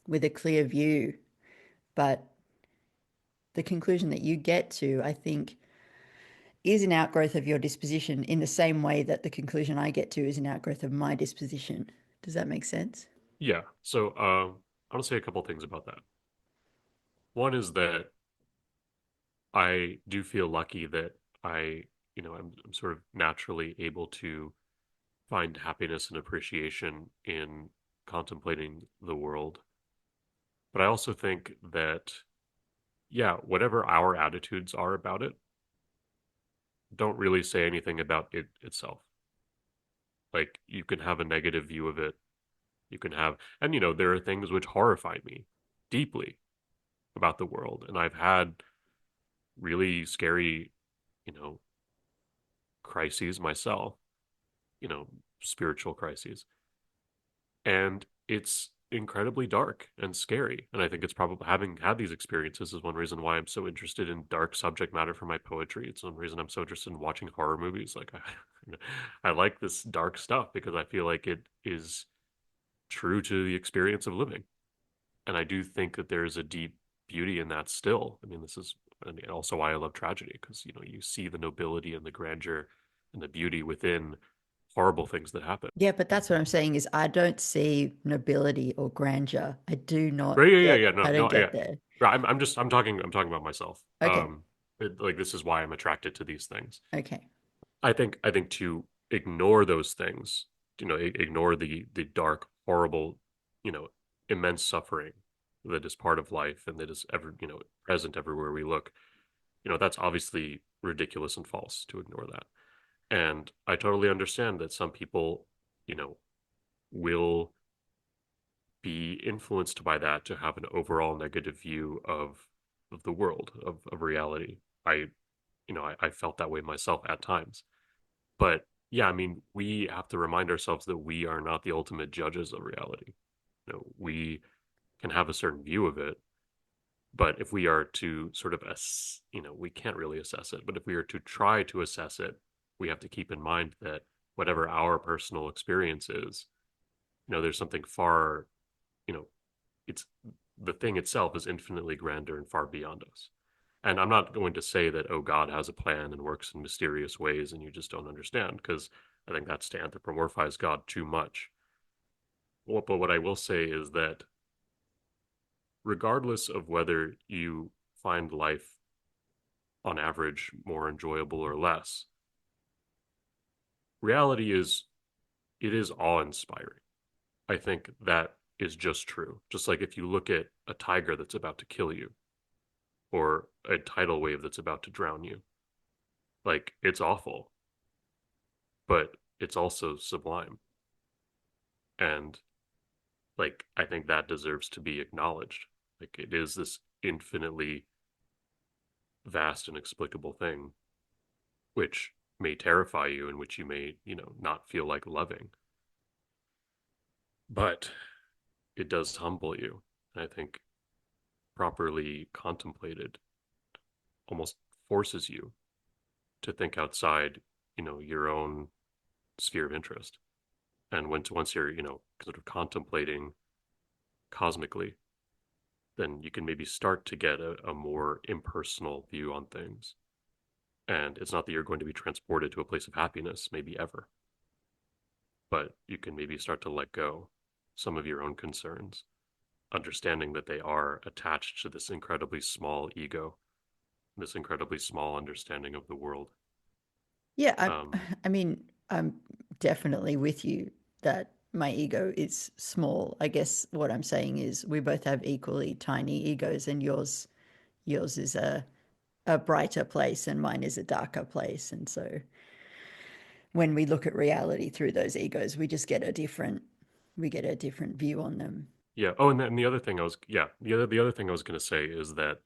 with a clear view, but the conclusion that you get to, I think, is an outgrowth of your disposition, in the same way that the conclusion I get to is an outgrowth of my disposition. Does that make sense? Yeah. So I want to say a couple things about that. One is that I do feel lucky that I'm sort of naturally able to find happiness and appreciation in contemplating the world. But I also think that, yeah, whatever our attitudes are about it, don't really say anything about it itself. Like, you can have a negative view of it. You can have, and there are things which horrify me deeply about the world. And I've had really scary, you know, crises myself, you know, spiritual crises. And it's incredibly dark and scary. And I think it's probably, having had these experiences, is one reason why I'm so interested in dark subject matter for my poetry. It's one reason I'm so interested in watching horror movies. Like, I like this dark stuff because I feel like it is true to the experience of living. And I do think that there is a deep beauty in that still. I mean, this is also why I love tragedy, because you see the nobility and the grandeur and the beauty within horrible things that happen. Yeah, but that's what I'm saying is, I don't see nobility or grandeur. I do not Right? Yeah, yeah, get, yeah. No, I don't no, yeah. get there. Right, I'm talking about myself. Okay. Like, this is why I'm attracted to these things. Okay. I think to ignore those things, ignore the dark, horrible, you know, immense suffering that is part of life and that is present everywhere we look. That's obviously ridiculous and false to ignore that. And I totally understand that some people, you know, will be influenced by that to have an overall negative view of the world, of reality. I felt that way myself at times. But yeah, I mean, we have to remind ourselves that we are not the ultimate judges of reality. We can have a certain view of it, but if we are to sort of we can't really assess it, but if we are to try to assess it, we have to keep in mind that whatever our personal experience is, there's something far, you know, it's the thing itself is infinitely grander and far beyond us. And I'm not going to say that, oh, God has a plan and works in mysterious ways and you just don't understand, because I think that's to anthropomorphize God too much. But what I will say is that regardless of whether you find life on average more enjoyable or less, reality is, it is awe-inspiring. I think that is just true. Just like if you look at a tiger that's about to kill you, or a tidal wave that's about to drown you, like, it's awful, but it's also sublime. And like, I think that deserves to be acknowledged. Like, it is this infinitely vast and explicable thing, which may terrify you and which you may, not feel like loving. But it does humble you. And I think properly contemplated almost forces you to think outside, your own sphere of interest. And once you're, sort of contemplating cosmically, then you can maybe start to get a more impersonal view on things. And it's not that you're going to be transported to a place of happiness, maybe ever, but you can maybe start to let go some of your own concerns, understanding that they are attached to this incredibly small ego, this incredibly small understanding of the world. Yeah, Um, I mean, I'm definitely with you that my ego is small. I guess what I'm saying is we both have equally tiny egos, and yours is a brighter place and mine is a darker place. And so when we look at reality through those egos, we get a different view on them. yeah. Oh, and then the other thing the other thing I was going to say is that,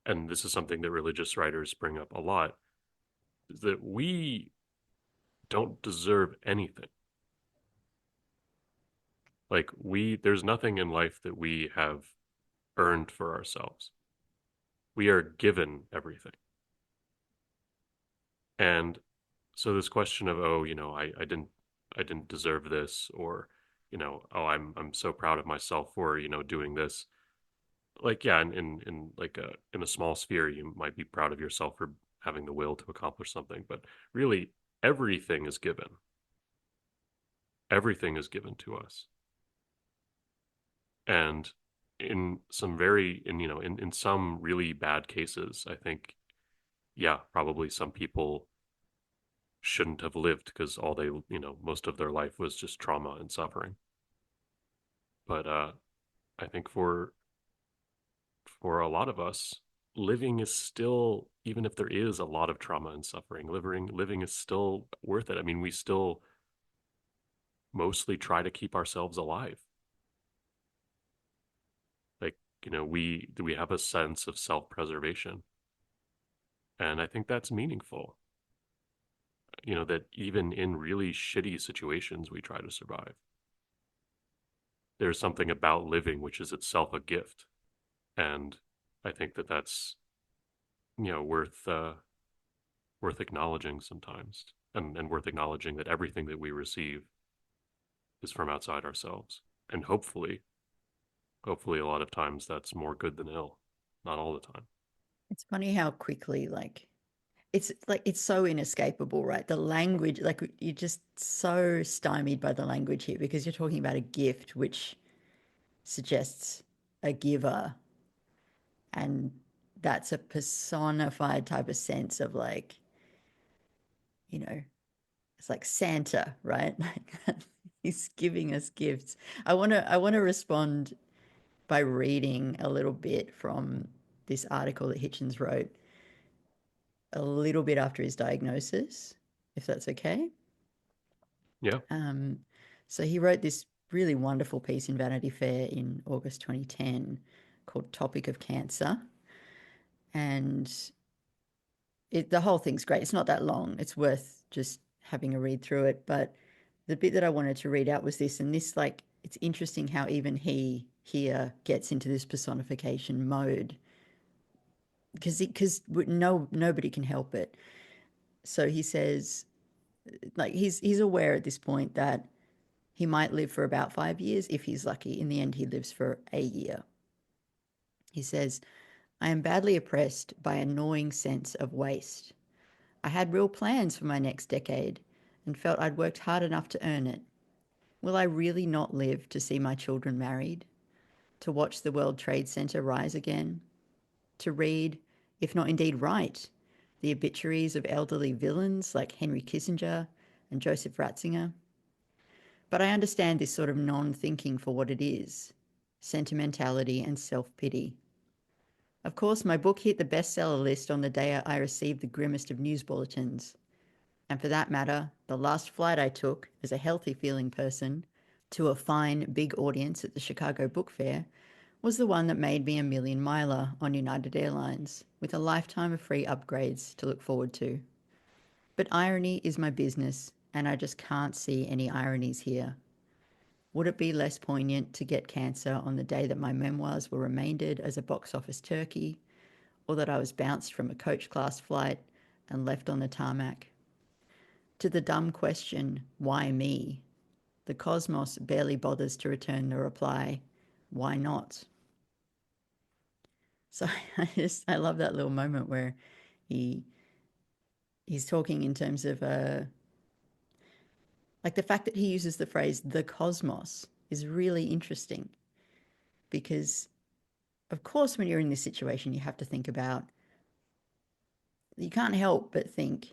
and this is something that religious writers bring up a lot, is that we don't deserve anything. Like, there's nothing in life that we have earned for ourselves. We are given everything. And so this question of, oh, I didn't deserve this, or, oh, I'm so proud of myself for, doing this. Like, yeah, in like in a small sphere, you might be proud of yourself for having the will to accomplish something, but really everything is given. Everything is given to us. And in some really bad cases, I think, yeah, probably some people shouldn't have lived because most of their life was just trauma and suffering. But I think for a lot of us, living is still, even if there is a lot of trauma and suffering, living is still worth it. I mean, we still mostly try to keep ourselves alive. Like, we have a sense of self-preservation, and I think that's meaningful. That even in really shitty situations, we try to survive. There's something about living which is itself a gift, and I think that that's worth acknowledging sometimes, and worth acknowledging that everything that we receive is from outside ourselves, and hopefully a lot of times that's more good than ill, not all the time. It's funny how quickly it's so inescapable, right? The language, like you're just so stymied by the language here because you're talking about a gift which suggests a giver, and that's a personified type of sense of like, you know, it's like Santa, right? Like he's giving us gifts. I want to respond by reading a little bit from this article that Hitchens wrote a little bit after his diagnosis, if that's okay. Yeah. Um, so he wrote this really wonderful piece in Vanity Fair in August 2010 called Topic of Cancer. And the whole thing's great. It's not that long. It's worth just having a read through it. But the bit that I wanted to read out was this, and this, like, it's interesting how even he here gets into this personification mode because nobody can help it. So he says, like, he's aware at this point that he might live for about 5 years if he's lucky. In the end, he lives for a year. He says, I am badly oppressed by a gnawing sense of waste. I had real plans for my next decade and felt I'd worked hard enough to earn it. Will I really not live to see my children married? To watch the World Trade Center rise again? To read, if not indeed write, the obituaries of elderly villains like Henry Kissinger and Joseph Ratzinger? But I understand this sort of non-thinking for what it is: sentimentality and self-pity. Of course, my book hit the bestseller list on the day I received the grimmest of news bulletins. And for that matter, the last flight I took, as a healthy feeling person, to a fine, big audience at the Chicago Book Fair was the one that made me a million miler on United Airlines, with a lifetime of free upgrades to look forward to. But irony is my business, and I just can't see any ironies here. Would it be less poignant to get cancer on the day that my memoirs were remaindered as a box office turkey, or that I was bounced from a coach class flight and left on the tarmac? To the dumb question, why me? The cosmos barely bothers to return the reply, why not? So I love that little moment where he's talking in terms of like the fact that he uses the phrase the cosmos is really interesting, because of course when you're in this situation you have to think about, you can't help but think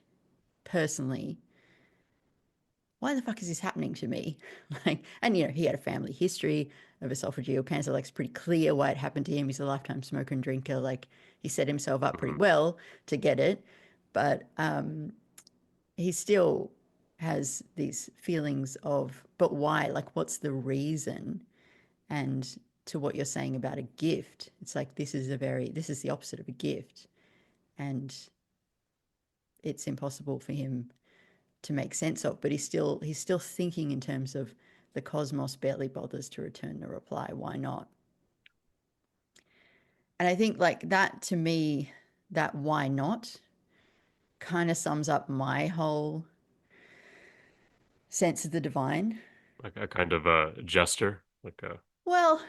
personally, why the fuck is this happening to me? Like, and you know, he had a family history of esophageal cancer. Like, it's pretty clear why it happened to him. He's a lifetime smoker and drinker. Like, he set himself up pretty well to get it, but he still has these feelings of, but why? Like, what's the reason? And to what you're saying about a gift, it's like this is the opposite of a gift, and it's impossible for him to make sense of, but he's still thinking in terms of the cosmos barely bothers to return the reply, why not? And I think like that, to me, that why not kind of sums up my whole sense of the divine. Like a kind of a jester, like a Well,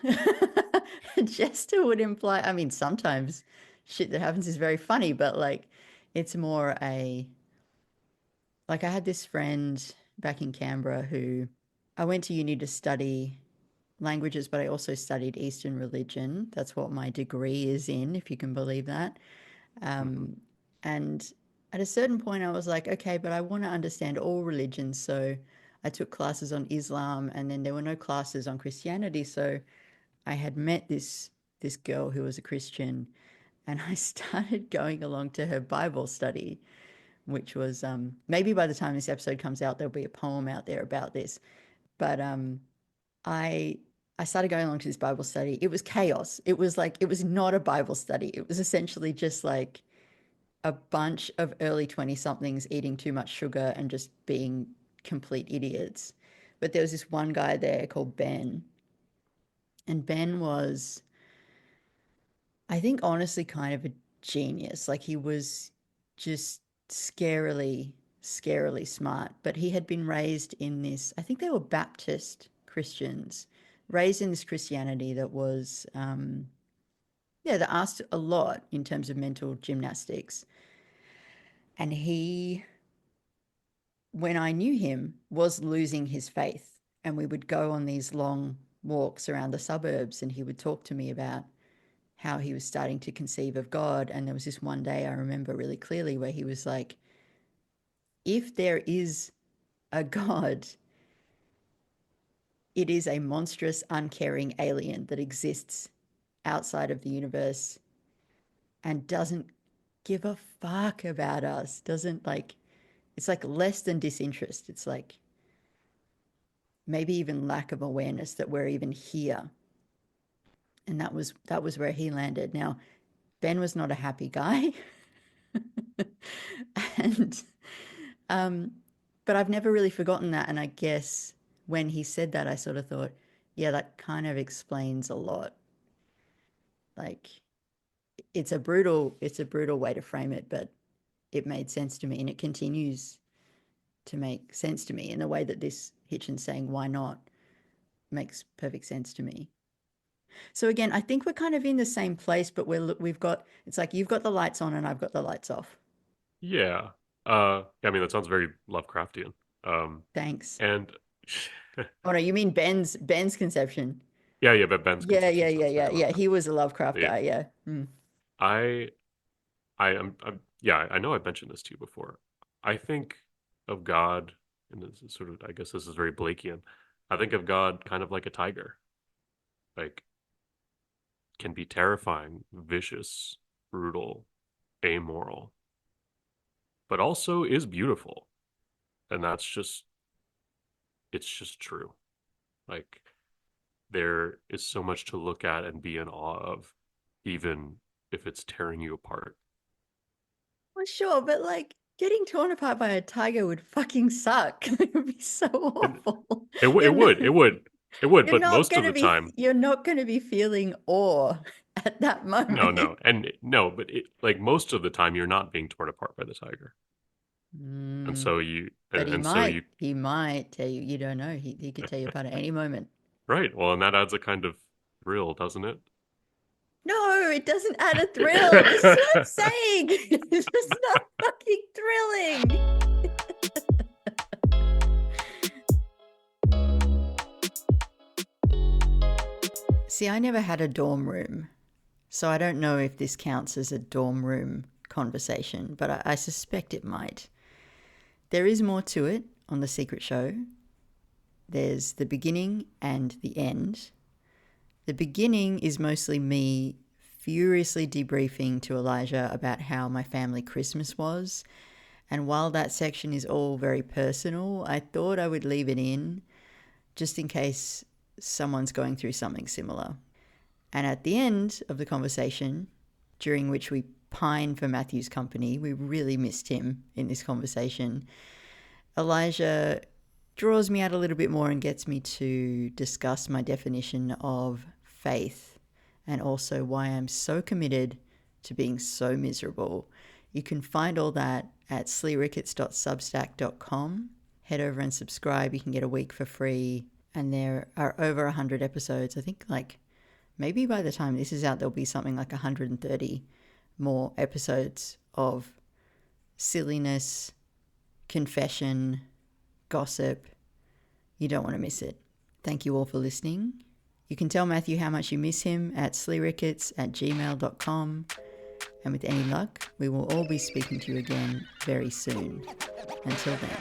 a jester would imply, I mean, sometimes shit that happens is very funny, but like it's more a, like I had this friend back in Canberra who, I went to uni to study languages, but I also studied Eastern religion. That's what my degree is in, if you can believe that. And at a certain point, I was like, okay, but I want to understand all religions. So I took classes on Islam, and then there were no classes on Christianity. So I had met this girl who was a Christian, and I started going along to her Bible study, which was maybe by the time this episode comes out, there'll be a poem out there about this. But I I started going along to this Bible study. It was chaos. It was like, it was not a Bible study. It was essentially just like a bunch of early 20 somethings eating too much sugar and just being complete idiots. But there was this one guy there called Ben. And Ben was, I think, honestly, kind of a genius. Like, he was just scarily smart. But he had been raised in this, I think they were Baptist Christians, raised in this Christianity that was, that asked a lot in terms of mental gymnastics. And he, when I knew him, was losing his faith. And we would go on these long walks around the suburbs, and he would talk to me about how he was starting to conceive of God. And there was this one day I remember really clearly where he was like, if there is a God, it is a monstrous, uncaring alien that exists outside of the universe and doesn't give a fuck about us. Doesn't like, it's like less than disinterest. It's like maybe even lack of awareness that we're even here. And that was where he landed. Now, Ben was not a happy guy. And but I've never really forgotten that. And I guess when he said that, I sort of thought, yeah, that kind of explains a lot. Like, it's a brutal way to frame it, but it made sense to me, and it continues to make sense to me in the way that this Hitchens saying why not makes perfect sense to me. So again, I think we're kind of in the same place, but we've got, it's like you've got the lights on and I've got the lights off. yeah. I mean that sounds very Lovecraftian. Thanks. And Oh no, you mean Ben's conception? yeah, but Ben's Yeah, yeah, conception yeah, sounds yeah, very yeah. He Lovecraftian. was a Lovecraft Yeah. guy. Yeah. Mm. I yeah, I know I've mentioned this to you before. I think of God, and this is sort of, I guess this is very Blakean. I think of God kind of like a tiger, like can be terrifying, vicious, brutal, amoral, but also is beautiful. And it's just true. Like, there is so much to look at and be in awe of, even if it's tearing you apart. Well, sure, but like getting torn apart by a tiger would fucking suck. It would be so And awful. it would, You're it would, not, it would, it would. you're But not most of gonna the be time, you're not gonna be feeling awe at that no, moment. no, and no, but like most of the time, you're not being torn apart by the tiger, and Mm, so you, but he and so might. you, He might tell you. You don't know. He could tell you apart at any moment. right? Well, and that adds a kind of thrill, doesn't it? No, it doesn't add a thrill. This is what I'm saying. It's just not fucking thrilling. See, I never had a dorm room, so I don't know if this counts as a dorm room conversation, but I suspect it might. There is more to it on The Secret Show. There's the beginning and the end. The beginning is mostly me furiously debriefing to Elijah about how my family Christmas was. And while that section is all very personal, I thought I would leave it in just in case someone's going through something similar. And at the end of the conversation, during which we pine for Matthew's company, we really missed him in this conversation, Elijah draws me out a little bit more and gets me to discuss my definition of faith and also why I'm so committed to being so miserable. You can find all that at SLEERICKETS.substack.com. Head over and subscribe. You can get a week for free. And there are over 100 episodes. I think like maybe by the time this is out, there'll be something like 130 more episodes of silliness, confession, gossip. You don't want to miss it. Thank you all for listening. You can tell Matthew how much you miss him at SLEERICKETS@gmail.com. And with any luck, we will all be speaking to you again very soon. Until then.